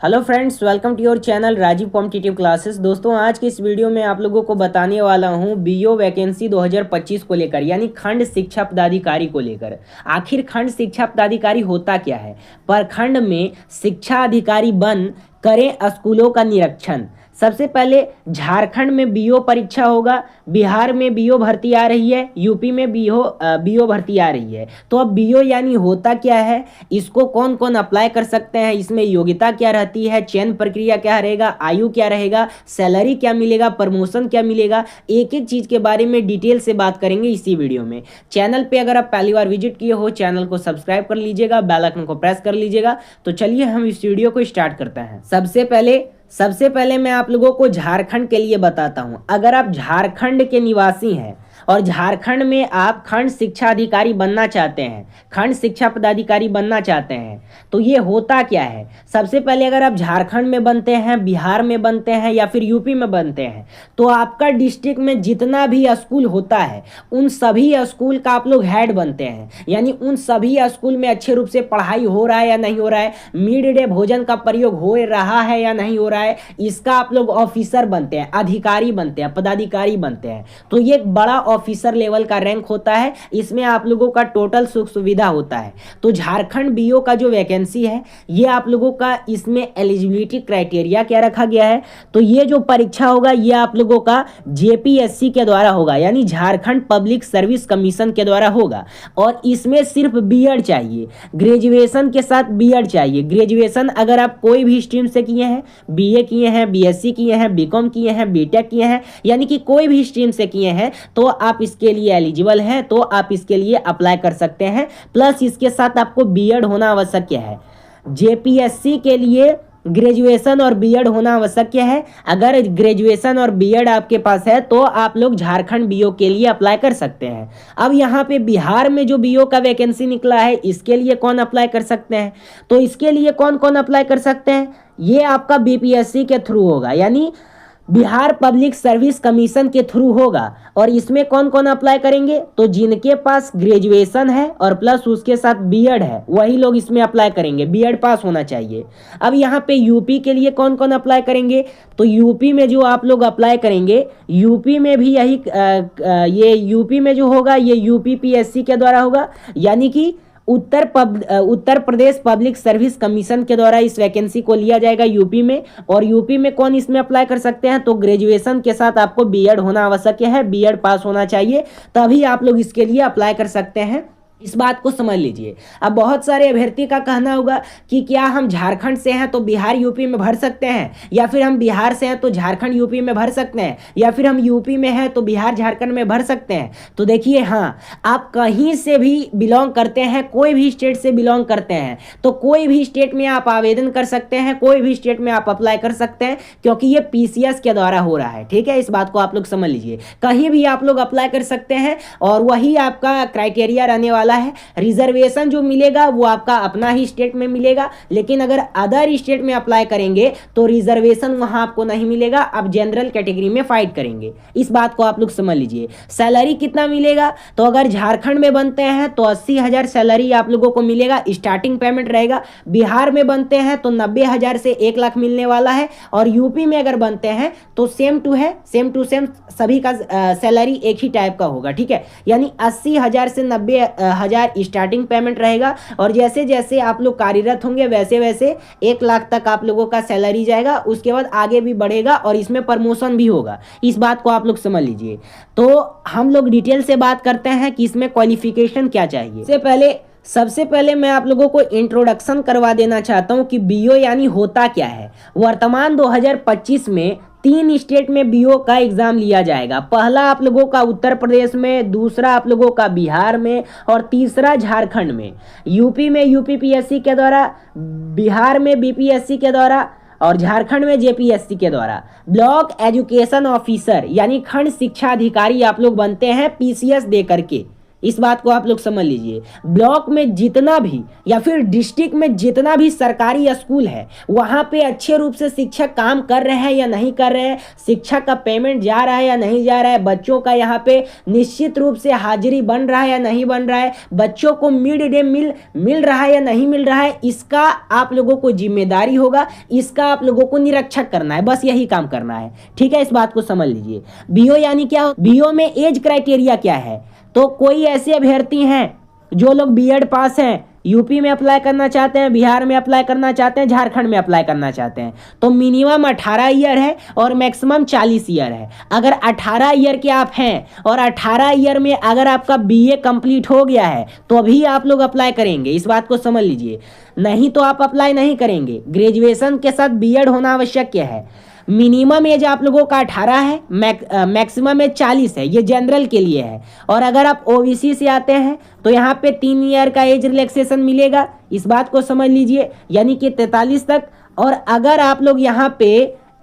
Hello friends, welcome to your channel Rajiv competitive classes. दोस्तों, आज के इस वीडियो में आप लोगों को बताने वाला हूं बीओ वैकेंसी 2025 को लेकर, यानी खंड शिक्षा पदाधिकारी को लेकर। आखिर खंड शिक्षा पदाधिकारी होता क्या है? प्रखंड में शिक्षा अधिकारी बन करें स्कूलों का निरीक्षण। सबसे पहले झारखंड में बीओ परीक्षा होगा, बिहार में बीओ भर्ती आ रही है, यूपी में बीओ भर्ती आ रही है। तो अब बीओ यानी होता क्या है, इसको कौन कौन अप्लाई कर सकते हैं, इसमें योग्यता क्या रहती है, चयन प्रक्रिया क्या रहेगा, आयु क्या रहेगा, सैलरी क्या मिलेगा, प्रमोशन क्या मिलेगा, एक एक चीज़ के बारे में डिटेल से बात करेंगे इसी वीडियो में। चैनल पे अगर आप पहली बार विजिट किए हो, चैनल को सब्सक्राइब कर लीजिएगा, बेल आइकन को प्रेस कर लीजिएगा। तो चलिए हम इस वीडियो को स्टार्ट करते हैं। सबसे पहले मैं आप लोगों को झारखंड के लिए बताता हूं। अगर आप झारखंड के निवासी हैं और झारखंड में आप खंड शिक्षा अधिकारी बनना चाहते हैं, खंड शिक्षा पदाधिकारी बनना चाहते हैं, तो ये होता क्या है। सबसे पहले अगर आप झारखंड में बनते हैं, बिहार में बनते हैं या फिर यूपी में बनते हैं, तो आपका डिस्ट्रिक्ट में जितना भी स्कूल होता है उन सभी स्कूल का आप लोग हेड बनते हैं। यानी उन सभी स्कूल में अच्छे रूप से पढ़ाई हो रहा है या नहीं हो रहा है, मिड डे भोजन का प्रयोग हो रहा है या नहीं हो रहा है, इसका आप लोग ऑफिसर बनते हैं, अधिकारी बनते हैं, पदाधिकारी बनते हैं। तो ये एक बड़ा ऑफिसर लेवल का रैंक होता है। इसमें आप लोगों का टोटल सुख सुविधा होता है। तो झारखंड बीओ का जो वैकेंसी है, ये आप लोगों का इसमें एलिजिबिलिटी क्राइटेरिया क्या रखा गया है, तो ये जो परीक्षा होगा ये आप लोगों का जेपीएससी के द्वारा होगा, यानी झारखंड पब्लिक सर्विस कमीशन के द्वारा होगा। और इसमें सिर्फ बीएड चाहिए, ग्रेजुएशन के साथ बीएड चाहिए। ग्रेजुएशन अगर आप कोई भी स्ट्रीम से किए हैं, बीए किए हैं, बीएससी किए हैं, बीकॉम किए हैं, बीटेक किए हैं, यानी कि कोई भी स्ट्रीम से किए हैं, तो आप इसके लिए एलिजिबल हैं, तो आप इसके लिए अप्लाई कर सकते हैं। प्लस इसके साथ आपको बीएड होना आवश्यक है। जेपीएससी के लिए ग्रेजुएशन और बीएड होना आवश्यक है। अगर ग्रेजुएशन और बीएड आपके पास है तो आप लोग झारखंड बीओ के लिए अप्लाई कर सकते हैं। अब यहाँ पे बिहार में जो बीओ का वैकेंसी निकला है, इसके लिए कौन अप्लाई कर सकते हैं, तो इसके लिए कौन कौन अप्लाई कर सकते हैं, ये आपका बीपीएससी के थ्रू होगा, यानी बिहार पब्लिक सर्विस कमीशन के थ्रू होगा। और इसमें कौन कौन अप्लाई करेंगे, तो जिनके पास ग्रेजुएशन है और प्लस उसके साथ बीएड है, वही लोग इसमें अप्लाई करेंगे। बीएड पास होना चाहिए। अब यहाँ पे यूपी के लिए कौन कौन अप्लाई करेंगे, तो यूपी में जो आप लोग अप्लाई करेंगे, यूपी में भी यही ये यूपी में जो होगा ये यूपी पीएससी के द्वारा होगा, यानी कि Uttar Pradesh public service commission के द्वारा इस वैकेंसी को लिया जाएगा यूपी में। और यूपी में कौन इसमें अप्लाई कर सकते हैं, तो ग्रेजुएशन के साथ आपको बीएड होना आवश्यक है, बीएड पास होना चाहिए, तभी आप लोग इसके लिए अप्लाई कर सकते हैं। इस बात को समझ लीजिए। अब बहुत सारे अभ्यर्थी का कहना होगा कि क्या हम झारखंड से हैं तो बिहार यूपी में भर सकते हैं, या फिर हम बिहार से हैं तो झारखंड यूपी में भर सकते हैं, या फिर हम यूपी में हैं तो बिहार झारखंड में भर सकते हैं। तो देखिए, हाँ, आप कहीं से भी बिलोंग करते हैं, कोई भी स्टेट से बिलोंग करते हैं, तो कोई भी स्टेट में आप आवेदन कर सकते हैं, कोई भी स्टेट में आप अप्लाई कर सकते हैं, क्योंकि ये पीसीएस के द्वारा हो रहा है। ठीक है, इस बात को आप लोग समझ लीजिए। कहीं भी आप लोग अप्लाई कर सकते हैं और वही आपका क्राइटेरिया रहने वाला है। रिजर्वेशन जो मिलेगा वो आपका अपना ही स्टेट में मिलेगा, लेकिन अगर अदर स्टेट में अप्लाई करेंगे तो रिजर्वेशन वहां आपको नहीं मिलेगा, आप जनरल कैटेगरी में फाइट करेंगे। इस बात को आप लोग समझ लीजिए। सैलरी कितना मिलेगा, तो अगर झारखंड में बनते हैं तो 80,000 सैलरी आप लोगों को मिलेगा, स्टार्टिंग पेमेंट रहेगा। बिहार में बनते हैं तो 90,000 से 1 लाख मिलने वाला है। और यूपी में अगर बनते हैं तो सेम टू सेम सभी का सैलरी एक ही टाइप का होगा। ठीक है, यानी 80,000 से 90,000 स्टार्टिंग पेमेंट रहेगा, और जैसे जैसे आप लोग कार्यरत होंगे वैसे वैसे 1 लाख तक आप लोगों का सैलरी जाएगा। उसके बाद आगे भी बढ़ेगा और इसमें प्रमोशन भी होगा। इस बात को आप लोग समझ लीजिए। तो हम लोग डिटेल से बात करते हैं कि इसमें क्वालिफिकेशन क्या चाहिए। सबसे पहले मैं आप लोगों को इंट्रोडक्शन करवा देना चाहता हूं कि बीओ यानी होता क्या है। वर्तमान 2025 में 3 स्टेट में बीओ का एग्जाम लिया जाएगा। पहला आप लोगों का उत्तर प्रदेश में, दूसरा आप लोगों का बिहार में, और तीसरा झारखंड में। यूपी में यूपी पीएससी के द्वारा, बिहार में बीपीएससी के द्वारा, और झारखंड में जेपीएससी के द्वारा। ब्लॉक एजुकेशन ऑफिसर यानी खंड शिक्षा अधिकारी आप लोग बनते हैं पीसीएस दे करके। इस बात को आप लोग समझ लीजिए। ब्लॉक में जितना भी या फिर डिस्ट्रिक्ट में जितना भी सरकारी स्कूल है वहाँ पे अच्छे रूप से शिक्षक काम कर रहे हैं या नहीं कर रहे हैं, शिक्षक का पेमेंट जा रहा है या नहीं जा रहा है, बच्चों का यहाँ पे निश्चित रूप से हाजिरी बन रहा है या नहीं बन रहा है, बच्चों को मिड डे मील मिल रहा है या नहीं मिल रहा है, इसका आप लोगों को जिम्मेदारी होगा, इसका आप लोगों को निरीक्षण करना है, बस यही काम करना है। ठीक है, इस बात को समझ लीजिए। बीओ यानी क्या, बीओ में एज क्राइटेरिया क्या है, तो कोई ऐसे अभ्यर्थी हैं जो लोग बीएड पास हैं, यूपी में अप्लाई करना चाहते हैं, बिहार में अप्लाई करना चाहते हैं, झारखंड में अप्लाई करना चाहते हैं, तो मिनिमम 18 ईयर है और मैक्सिमम 40 ईयर है। अगर 18 ईयर के आप हैं और 18 ईयर में अगर आपका बीए कंप्लीट हो गया है तो अभी आप लोग अप्लाई करेंगे, इस बात को समझ लीजिए, नहीं तो आप अप्लाई नहीं करेंगे। ग्रेजुएशन के साथ बीएड होना आवश्यक है। मिनिमम एज आप लोगों का 18 है, मैक्सिमम एज 40 है, ये जनरल के लिए है। और अगर आप ओबीसी से आते हैं तो यहाँ पे 3 ईयर का एज रिलैक्सेशन मिलेगा, इस बात को समझ लीजिए, यानी कि 43 तक। और अगर आप लोग यहाँ पे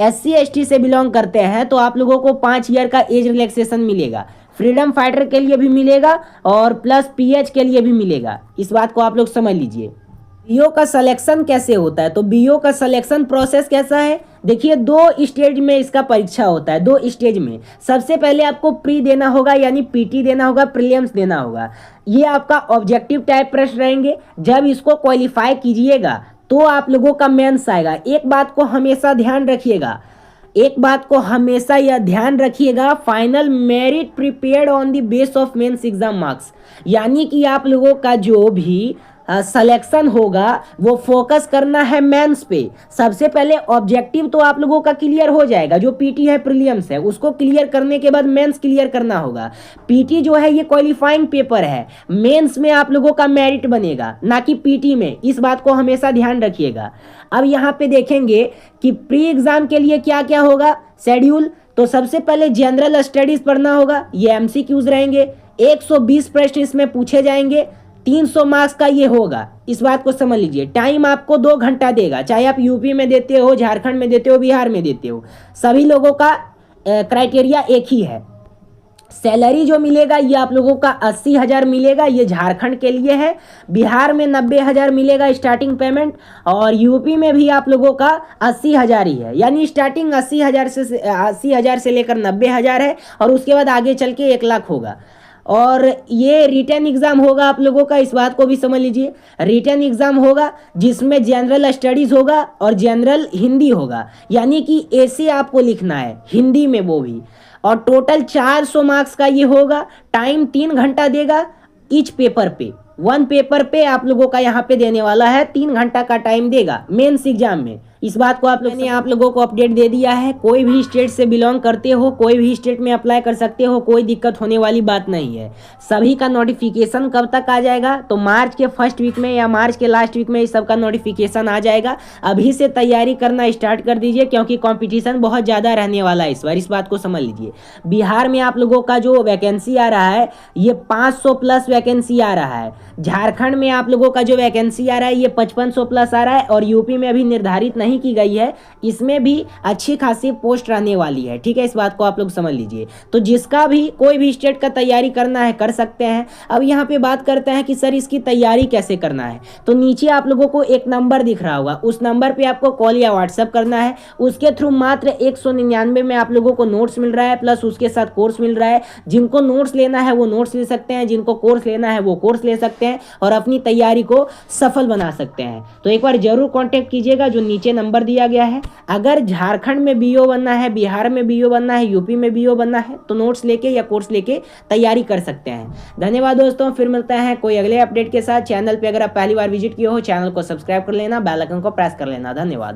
SC ST से बिलोंग करते हैं तो आप लोगों को 5 ईयर का एज रिलैक्सेशन मिलेगा, फ्रीडम फाइटर के लिए भी मिलेगा और प्लस PH के लिए भी मिलेगा, इस बात को आप लोग समझ लीजिए। बीओ का सिलेक्शन कैसे होता है, तो बीओ का सिलेक्शन प्रोसेस कैसा है, देखिए 2 स्टेज में इसका परीक्षा होता है, 2 स्टेज में। सबसे पहले आपको प्री देना होगा यानी पीटी देना होगा, प्रीलिम्स देना होगा। ये आपका ऑब्जेक्टिव टाइप प्रश्न रहेंगे। जब इसको क्वालिफाई कीजिएगा तो आप लोगों का मेंस आएगा। एक बात को हमेशा ध्यान रखिएगा, एक बात को हमेशा यह ध्यान रखिएगा, final merit prepared on the base of mains exam marks, यानी कि आप लोगों का जो भी सिलेक्शन होगा वो फोकस करना है मेंस पे। सबसे पहले ऑब्जेक्टिव तो आप लोगों का क्लियर हो जाएगा, जो पीटी है प्रीलिम्स है उसको क्लियर करने के बाद मेंस क्लियर करना होगा। पीटी जो है ये क्वालिफाइंग पेपर है, मेंस में आप लोगों का मेरिट बनेगा ना कि पीटी में, इस बात को हमेशा ध्यान रखिएगा। अब यहाँ पे देखेंगे कि प्री एग्जाम के लिए क्या क्या होगा शेड्यूल। तो सबसे पहले जनरल स्टडीज पढ़ना होगा, ये एमसीक्यूज रहेंगे, 120 प्रश्न इसमें पूछे जाएंगे, 300 मार्क्स का ये होगा, इस बात को समझ लीजिए। टाइम आपको 2 घंटा देगा, चाहे आप यूपी में देते हो, झारखंड में देते हो, बिहार में देते हो, सभी लोगों का क्राइटेरिया एक ही है। सैलरी जो मिलेगा ये आप लोगों का 80,000 मिलेगा, ये झारखंड के लिए है। बिहार में 90,000 मिलेगा स्टार्टिंग पेमेंट, और यूपी में भी आप लोगों का 80,000 ही है, यानी स्टार्टिंग 80,000 से लेकर 90,000 है और उसके बाद आगे चल के 1 लाख होगा। और ये रिटन एग्जाम होगा आप लोगों का, इस बात को भी समझ लीजिए। रिटन एग्जाम होगा जिसमें जनरल स्टडीज होगा और जनरल हिंदी होगा, यानी कि ऐसे आपको लिखना है हिंदी में वो भी। और टोटल 400 मार्क्स का ये होगा। टाइम 3 घंटा देगा ईच पेपर पे, 1 पेपर पे आप लोगों का यहाँ पे देने वाला है, 3 घंटा का टाइम देगा मेंस एग्जाम में। इस बात को आप लोगों को अपडेट दे दिया है। कोई भी स्टेट से बिलोंग करते हो, कोई भी स्टेट में अप्लाई कर सकते हो, कोई दिक्कत होने वाली बात नहीं है। सभी का नोटिफिकेशन कब तक आ जाएगा, तो मार्च के फर्स्ट वीक में या मार्च के लास्ट वीक में इस सब का नोटिफिकेशन आ जाएगा। अभी से तैयारी करना स्टार्ट कर दीजिए क्योंकि कॉम्पिटिशन बहुत ज़्यादा रहने वाला है इस बार, इस बात को समझ लीजिए। बिहार में आप लोगों का जो वैकेंसी आ रहा है ये 500 प्लस वैकेंसी आ रहा है। झारखंड में आप लोगों का जो वैकेंसी आ रहा है ये 5500 प्लस आ रहा है, और यूपी में अभी निर्धारित नहीं की गई है, इसमें भी अच्छी खासी पोस्ट रहने वाली है। ठीक है, इस बात को आप लोग समझ लीजिए। तो जिसका भी कोई भी स्टेट का तैयारी करना है कर सकते हैं। अब यहाँ पे बात करते हैं कि सर इसकी तैयारी कैसे करना है, तो नीचे आप लोगों को एक नंबर दिख रहा होगा, उस नंबर पे आपको कॉल या व्हाट्सएप करना है। उसके थ्रू मात्र 199 में आप लोगों को नोट्स मिल रहा है, प्लस उसके साथ कोर्स मिल रहा है। जिनको नोट्स लेना है वो नोट्स ले सकते हैं, जिनको कोर्स लेना है वो कोर्स ले सकते हैं और अपनी तैयारी को सफल बना सकते हैं। तो एक बार जरूर कांटेक्ट कीजिएगा, जो नीचे नंबर दिया गया है। अगर झारखंड में बीओ बनना है, बिहार में बीओ बनना है, यूपी में बीओ बनना है तो नोट्स लेके या कोर्स लेके तैयारी कर सकते हैं। धन्यवाद दोस्तों, फिर मिलते हैं कोई अगले अपडेट के साथ। चैनल पे अगर आप पहली बार विजिट किए हो, चैनल को सब्सक्राइब कर लेना, बेल आइकन को प्रेस कर लेना। धन्यवाद।